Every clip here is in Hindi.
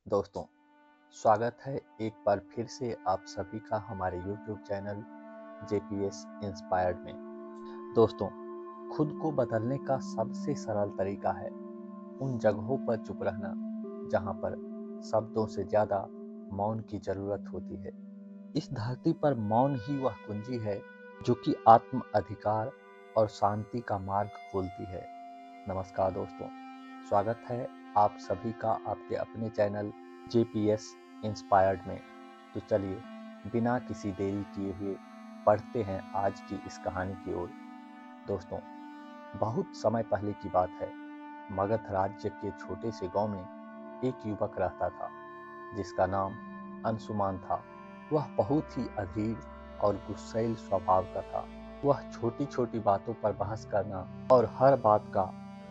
दोस्तों, स्वागत है एक बार फिर से आप सभी का हमारे YouTube चैनल JPS इंस्पायर्ड में। दोस्तों, खुद को बदलने का सबसे सरल तरीका है उन जगहों पर चुप रहना जहां पर शब्दों से ज़्यादा मौन की ज़रूरत होती है। इस धरती पर मौन ही वह कुंजी है जो कि आत्म अधिकार और शांति का मार्ग खोलती है। नमस्कार दोस्तों, स्वागत है आप सभी का आपके अपने चैनल JPS इंस्पायर्ड में। तो चलिए बिना किसी देरी किए हुए पढ़ते हैं आज की इस कहानी की ओर। दोस्तों, बहुत समय पहले की बात है। मगध राज्य के छोटे से गांव में एक युवक रहता था जिसका नाम अंशुमान था। वह बहुत ही अधीर और गुस्सैल स्वभाव का था। वह छोटी छोटी बातों पर बहस करना और हर बात का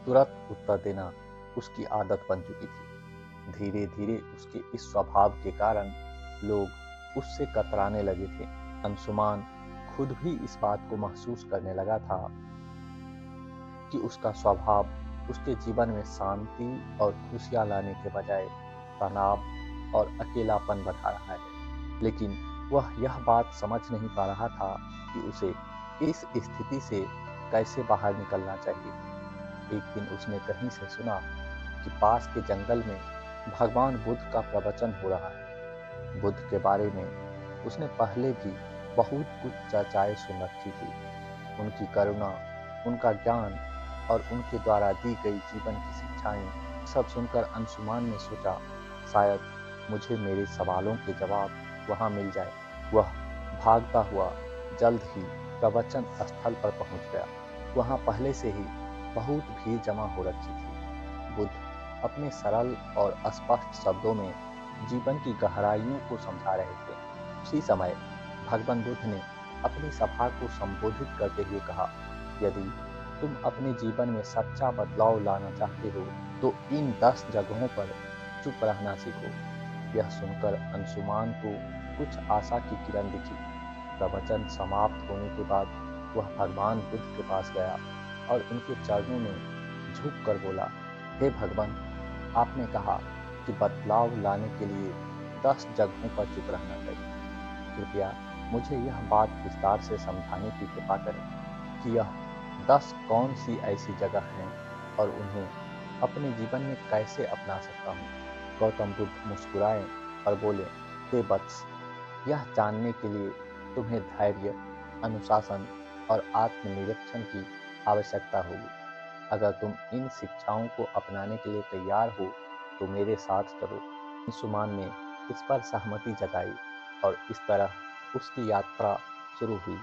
तुरंत उत्तर देना उसकी आदत बन चुकी थी। धीरे धीरे उसके इस स्वभाव के कारण लोग उससे कतराने लगे थे। अंशुमान खुद भी इस बात को महसूस करने लगा था कि उसका स्वभाव उसके जीवन में शांति और खुशियां लाने के बजाय तनाव और अकेलापन बढ़ा रहा है। लेकिन वह यह बात समझ नहीं पा रहा था कि उसे इस स्थिति से कैसे बाहर निकलना चाहिए। एक दिन उसने कहीं से सुना कि पास के जंगल में भगवान बुद्ध का प्रवचन हो रहा है। बुद्ध के बारे में उसने पहले भी बहुत कुछ चर्चाएं सुन रखी थी। उनकी करुणा, उनका ज्ञान और उनके द्वारा दी गई जीवन की शिक्षाएं सब सुनकर अंशुमान ने सोचा, शायद मुझे मेरे सवालों के जवाब वहां मिल जाए। वह भागता हुआ जल्द ही प्रवचन स्थल पर पहुंच गया। वहां पहले से ही बहुत भीड़ जमा हो रखी थी। बुद्ध अपने सरल और स्पष्ट शब्दों में जीवन की गहराइयों को समझा रहे थे। उसी समय भगवान बुद्ध ने अपनी सभा को संबोधित करते हुए कहा, यदि तुम अपने जीवन में सच्चा बदलाव लाना चाहते हो तो इन 10 जगहों पर चुप रहना सीखो। यह सुनकर अंशुमान को कुछ आशा की किरण दिखी। प्रवचन समाप्त होने के बाद वह भगवान बुद्ध के पास गया और उनके चरणों में झुक कर बोला, हे भगवान, आपने कहा कि बदलाव लाने के लिए 10 जगहों पर चुप रहना चाहिए। कृपया मुझे यह बात विस्तार से समझाने की कृपा करें कि यह 10 कौन सी ऐसी जगह हैं और उन्हें अपने जीवन में कैसे अपना सकता हूँ। गौतम बुद्ध मुस्कुराए और बोले, हे वत्स, यह जानने के लिए तुम्हें धैर्य, अनुशासन और आत्मनिरीक्षण की आवश्यकता होगी। अगर तुम इन शिक्षाओं को अपनाने के लिए तैयार हो तो मेरे साथ चलो। अंशुमान ने इस पर सहमति जताई और इस तरह उसकी यात्रा शुरू हुई।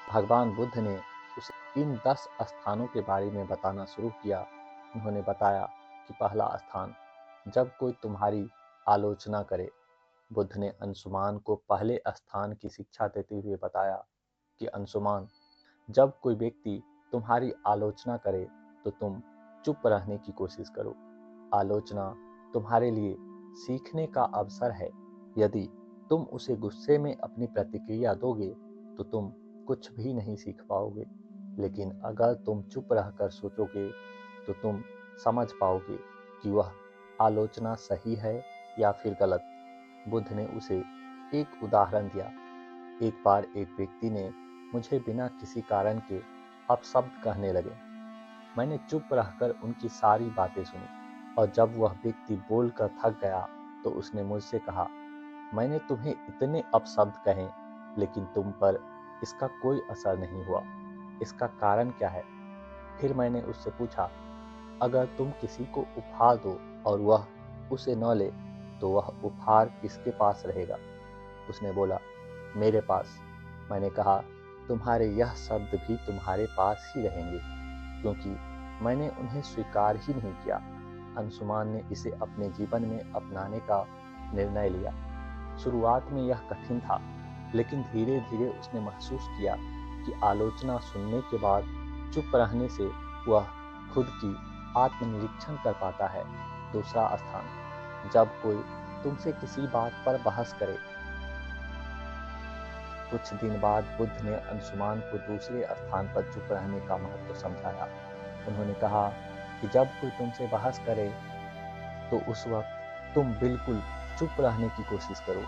भगवान बुद्ध ने उसे इन 10 स्थानों के बारे में बताना शुरू किया। उन्होंने बताया कि पहला स्थान, जब कोई तुम्हारी आलोचना करे। बुद्ध ने अंशुमान को पहले स्थान की शिक्षा देते हुए बताया कि अंशुमान, जब कोई व्यक्ति तुम्हारी आलोचना करे तो तुम चुप रहने की कोशिश करो। आलोचना तुम्हारे लिए सीखने का अवसर है। यदि तुम उसे गुस्से में अपनी प्रतिक्रिया दोगे तो तुम कुछ भी नहीं सीख पाओगे। लेकिन अगर तुम चुप रहकर सोचोगे तो तुम समझ पाओगे कि वह आलोचना सही है या फिर गलत। बुद्ध ने उसे एक उदाहरण दिया। एक बार एक व्यक्ति ने मुझे बिना किसी कारण के अपशब्द कहने लगे। मैंने चुप रहकर उनकी सारी बातें सुनी और जब वह व्यक्ति बोलकर थक गया तो उसने मुझसे कहा, मैंने तुम्हें इतने अपशब्द कहे लेकिन तुम पर इसका कोई असर नहीं हुआ। इसका कारण क्या है? फिर मैंने उससे पूछा, अगर तुम किसी को उपहार दो और वह उसे न ले तो वह उपहार किसके पास रहेगा? उसने बोला, मेरे पास। मैंने कहा, तुम्हारे यह शब्द भी तुम्हारे पास ही रहेंगे क्योंकि मैंने उन्हें स्वीकार ही नहीं किया। अंशुमान ने इसे अपने जीवन में अपनाने का निर्णय लिया। शुरुआत में यह कठिन था, लेकिन धीरे धीरे उसने महसूस किया कि आलोचना सुनने के बाद चुप रहने से वह खुद की आत्मनिरीक्षण कर पाता है। दूसरा स्थान, जब कोई तुमसे किसी बात पर बहस करे। कुछ दिन बाद बुद्ध ने अंशुमान को दूसरे स्थान पर चुप रहने का महत्व समझाया। उन्होंने कहा कि जब कोई तुमसे बहस करे तो उस वक्त तुम बिल्कुल चुप रहने की कोशिश करो।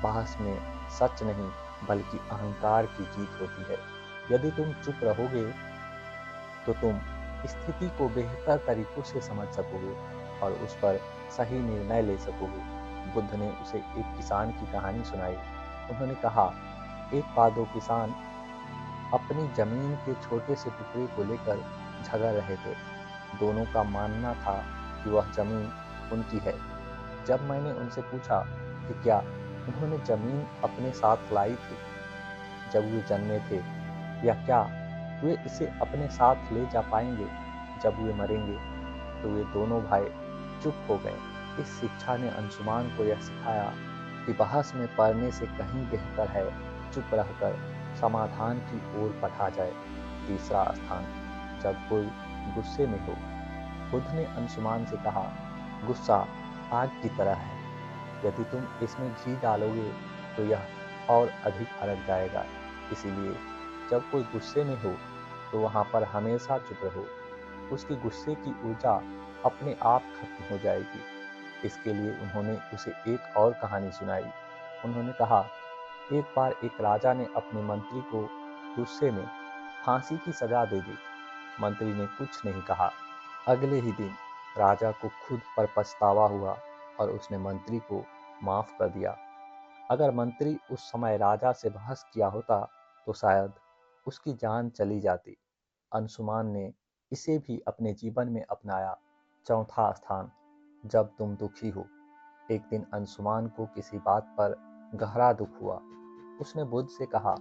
बहस में सच नहीं बल्कि अहंकार की जीत होती है। यदि तुम चुप रहोगे तो तुम स्थिति को बेहतर तरीकों से समझ सकोगे और उस पर सही निर्णय ले सकोगे। बुद्ध ने उसे एक किसान की कहानी सुनाई। उन्होंने कहा, एक बार दो किसान अपनी जमीन के छोटे से टुकड़े को लेकर झगड़ रहे थे। दोनों का मानना था कि वह जमीन उनकी है। जब मैंने उनसे पूछा कि क्या उन्होंने जमीन अपने साथ लाई थी जब वे जन्मे थे, या क्या वे इसे अपने साथ ले जा पाएंगे जब वे मरेंगे, तो वे दोनों भाई चुप हो गए। इस शिक्षा ने अंशुमान को यह सिखाया कि बहस में पड़ने से कहीं बेहतर है चुप रहकर समाधान की ओर बढ़ा जाए। तीसरा स्थान, जब कोई गुस्से में हो। बुद्ध ने अंशुमान से कहा, गुस्सा आग की तरह है। यदि तुम इसमें घी डालोगे तो यह और अधिक भड़क जाएगा। इसीलिए जब कोई गुस्से में हो तो वहां पर हमेशा चुप रहो। उसकी गुस्से की ऊर्जा अपने आप खत्म हो जाएगी। इसके लिए उन्होंने उसे एक और कहानी सुनाई। उन्होंने कहा, एक बार एक राजा ने अपने मंत्री को गुस्से में फांसी की सजा दे दी। मंत्री ने कुछ नहीं कहा। अगले ही दिन राजा को खुद पर पछतावा हुआ और उसने मंत्री को माफ कर दिया। अगर मंत्री उस समय राजा से बहस किया होता तो शायद उसकी जान चली जाती। अंशुमान ने इसे भी अपने जीवन में अपनाया। चौथा स्थान, जब तुम दुखी हो। एक दिन अंशुमान को किसी बात पर गहरा दुख हुआ। उसने बुद्ध से कहा,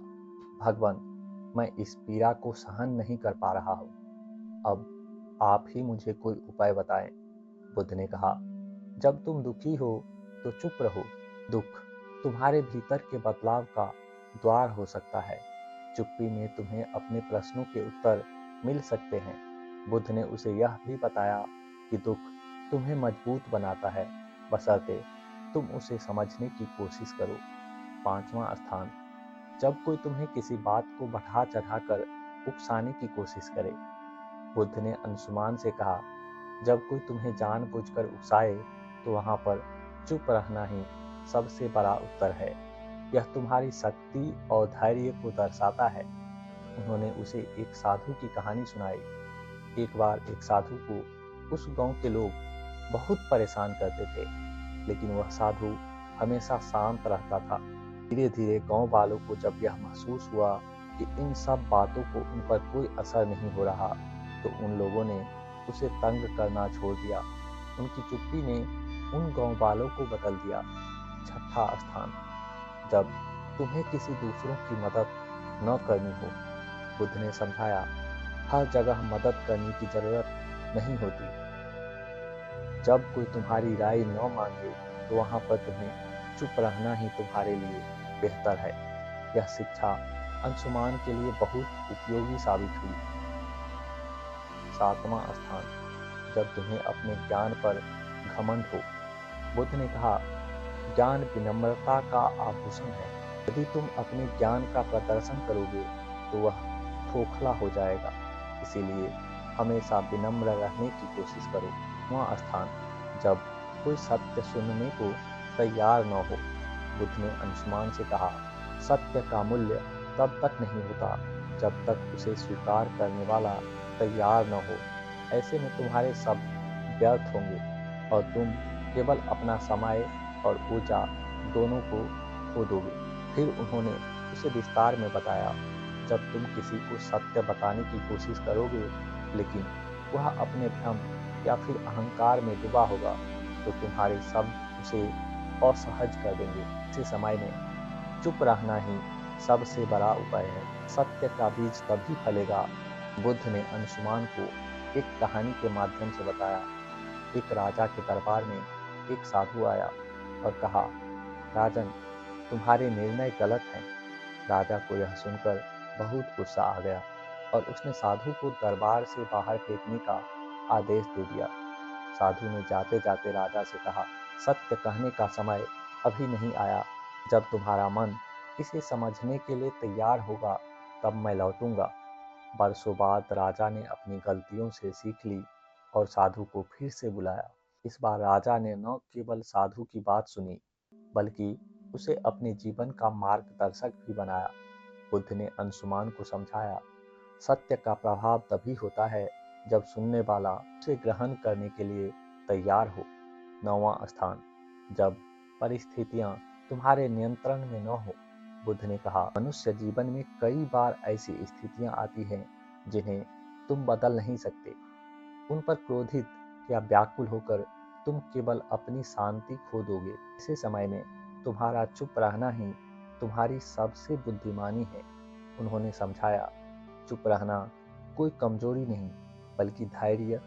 भगवान, मैं इस पीड़ा को सहन नहीं कर पा रहा हूँ। अब आप ही मुझे कोई उपाय बताएं। बुद्ध ने कहा, जब तुम दुखी हो तो चुप रहो। दुख तुम्हारे भीतर के बदलाव का द्वार हो सकता है। चुप्पी में तुम्हें अपने प्रश्नों के उत्तर मिल सकते हैं। बुद्ध ने उसे यह भी बताया कि दुख तुम्हें मजबूत बनाता है, बशर्ते तुम उसे समझने की कोशिश करो। पांचवा स्थान, जब कोई तुम्हें किसी बात को बढ़ा चढ़ाकर उकसाने की कोशिश करे। बुद्ध ने अंशुमान से कहा, जब कोई तुम्हें जानबूझकर उकसाए तो वहां पर चुप रहना ही सबसे बड़ा उत्तर है। यह तुम्हारी शक्ति और धैर्य को दर्शाता है। उन्होंने उसे एक साधु की कहानी सुनाई। एक बार एक साधु को उस गांव के लोग बहुत परेशान करते थे, लेकिन वह साधु हमेशा शांत रहता था। धीरे धीरे गांव वालों को जब यह महसूस हुआ कि इन सब बातों को उन पर कोई असर नहीं हो रहा, तो उन लोगों ने उसे तंग करना छोड़ दिया। उनकी चुप्पी ने उन गांव वालों को बदल दिया। छठा स्थान, जब तुम्हें किसी दूसरों की मदद न करनी हो। बुद्ध ने समझाया, हर जगह मदद करने की जरूरत नहीं होती। जब कोई तुम्हारी राय न मांगे तो वहां पर तुम्हें चुप रहना ही तुम्हारे लिए बेहतर है। यह शिक्षा अंशुमान के लिए बहुत उपयोगी साबित हुई। सातवां स्थान, जब तुम्हें अपने ज्ञान पर घमंड हो। बुद्ध ने कहा, ज्ञान विनम्रता का आभूषण है। यदि तुम अपने ज्ञान का प्रदर्शन करोगे तो वह खोखला हो जाएगा। इसीलिए हमेशा विनम्र रहने की कोशिश करो। नौवां स्थान, जब कोई सत्य सुनने को तैयार न हो। बुद्ध ने अंशुमान से कहा, सत्य का मूल्य तब तक नहीं होता जब तक उसे स्वीकार करने वाला तैयार न हो। ऐसे में तुम्हारे शब्द व्यर्थ होंगे और तुम केवल अपना समय और ऊर्जा दोनों को खो दोगे। फिर उन्होंने उसे विस्तार में बताया, जब तुम किसी को सत्य बताने की कोशिश करोगे लेकिन वह अपने भ्रम या फिर अहंकार में डूबा होगा, तो तुम्हारे शब्द उसे असहज कर देंगे। ऐसे समय में चुप रहना ही सबसे बड़ा उपाय है। सत्य का बीज तभी फलेगा। बुद्ध ने अंशुमान को एक कहानी के माध्यम से बताया। एक राजा के दरबार में एक साधु आया और कहा, राजन, तुम्हारे निर्णय गलत हैं। राजा को यह सुनकर बहुत गुस्सा आ गया और उसने साधु को दरबार से बाहर फेंकने का आदेश दे दिया। साधु ने जाते जाते राजा से कहा, सत्य कहने का समय अभी नहीं आया। जब तुम्हारा मन इसे समझने के लिए तैयार होगा तब मैं लौटूंगा। बरसों बाद राजा ने अपनी गलतियों से सीख ली और साधु को फिर से बुलाया। इस बार राजा ने न केवल साधु की बात सुनी बल्कि उसे अपने जीवन का मार्गदर्शक भी बनाया। बुद्ध ने अंशुमान को समझाया, सत्य का प्रभाव तभी होता है जब सुनने वाला उसे ग्रहण करने के लिए तैयार हो। 9वां स्थान, जब परिस्थितियां तुम्हारे नियंत्रण में न हो। बुद्ध ने कहा, मनुष्य जीवन में कई बार ऐसी स्थितियां आती हैं जिन्हें तुम बदल नहीं सकते। उन पर क्रोधित या व्याकुल होकर तुम केवल अपनी शांति खो दोगे। ऐसे समय में तुम्हारा चुप रहना ही तुम्हारी सबसे बुद्धिमानी है। उन्होंने समझाया, चुप रहना कोई कमजोरी नहीं, बल्कि धैर्य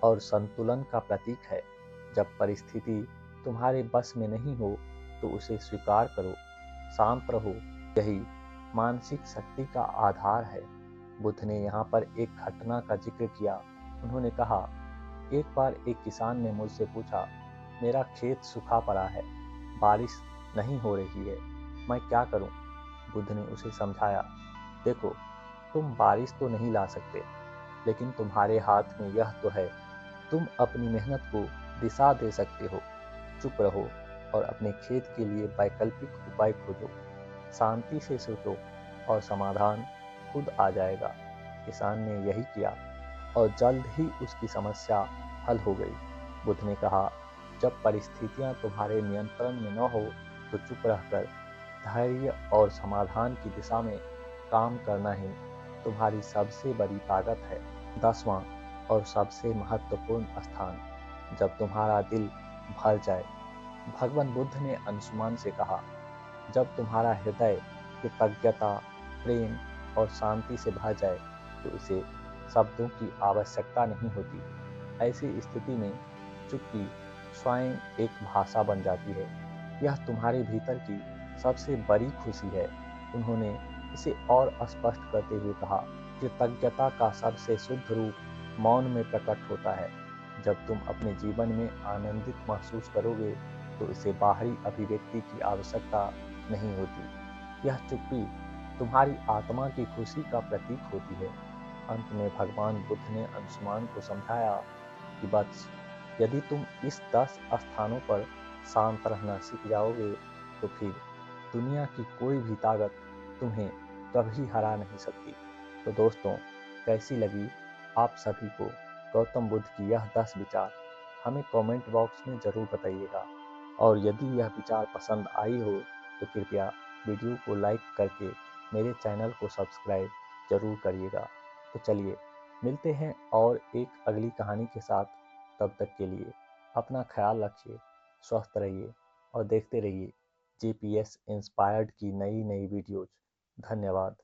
और संतुलन का प्रतीक है। जब परिस्थिति तुम्हारे बस में नहीं हो तो उसे स्वीकार करो, शांत रहो। यही मानसिक शक्ति का आधार है। बुद्ध ने यहाँ पर एक घटना का जिक्र किया। उन्होंने कहा, एक बार एक किसान ने मुझसे पूछा, मेरा खेत सूखा पड़ा है, बारिश नहीं हो रही है, मैं क्या करूं? बुद्ध ने उसे समझाया, देखो, तुम बारिश तो नहीं ला सकते, लेकिन तुम्हारे हाथ में यह तो है, तुम अपनी मेहनत को दिशा दे सकते हो। चुप रहो और अपने खेत के लिए वैकल्पिक उपाय खोजो। शांति से सोचो और समाधान खुद आ जाएगा। किसान ने यही किया और जल्द ही उसकी समस्या हल हो गई। बुद्ध ने कहा, जब परिस्थितियां तुम्हारे नियंत्रण में न हो तो चुप रहकर धैर्य और समाधान की दिशा में काम करना ही तुम्हारी सबसे बड़ी ताकत है। 10वां और सबसे महत्वपूर्ण स्थान, जब तुम्हारा दिल भर जाए। भगवान बुद्ध ने अंशुमान से कहा, जब तुम्हारा हृदय कृतज्ञता, प्रेम और शांति से भर जाए तो इसे शब्दों की आवश्यकता नहीं होती। ऐसी स्थिति में चुप्पी स्वयं एक भाषा बन जाती है। यह तुम्हारे भीतर की सबसे बड़ी खुशी है। उन्होंने इसे और स्पष्ट करते हुए कहा, कृतज्ञता का सबसे शुद्ध रूप मौन में प्रकट होता है। जब तुम अपने जीवन में आनंदित महसूस करोगे तो इसे बाहरी अभिव्यक्ति की आवश्यकता नहीं होती। यह चुप्पी तुम्हारी आत्मा की खुशी का प्रतीक होती है। अंत में भगवान बुद्ध ने अंशुमान को समझाया कि बस यदि तुम इस 10 स्थानों पर शांत रहना सीख जाओगे तो फिर दुनिया की कोई भी ताकत तुम्हें कभी हरा नहीं सकती। तो दोस्तों, कैसी लगी आप सभी को गौतम बुद्ध की यह 10 विचार? हमें कमेंट बॉक्स में ज़रूर बताइएगा। और यदि यह विचार पसंद आई हो तो कृपया वीडियो को लाइक करके मेरे चैनल को सब्सक्राइब जरूर करिएगा। तो चलिए मिलते हैं और एक अगली कहानी के साथ। तब तक के लिए अपना ख्याल रखिए, स्वस्थ रहिए और देखते रहिए JPS इंस्पायर्ड की नई नई वीडियोज। धन्यवाद।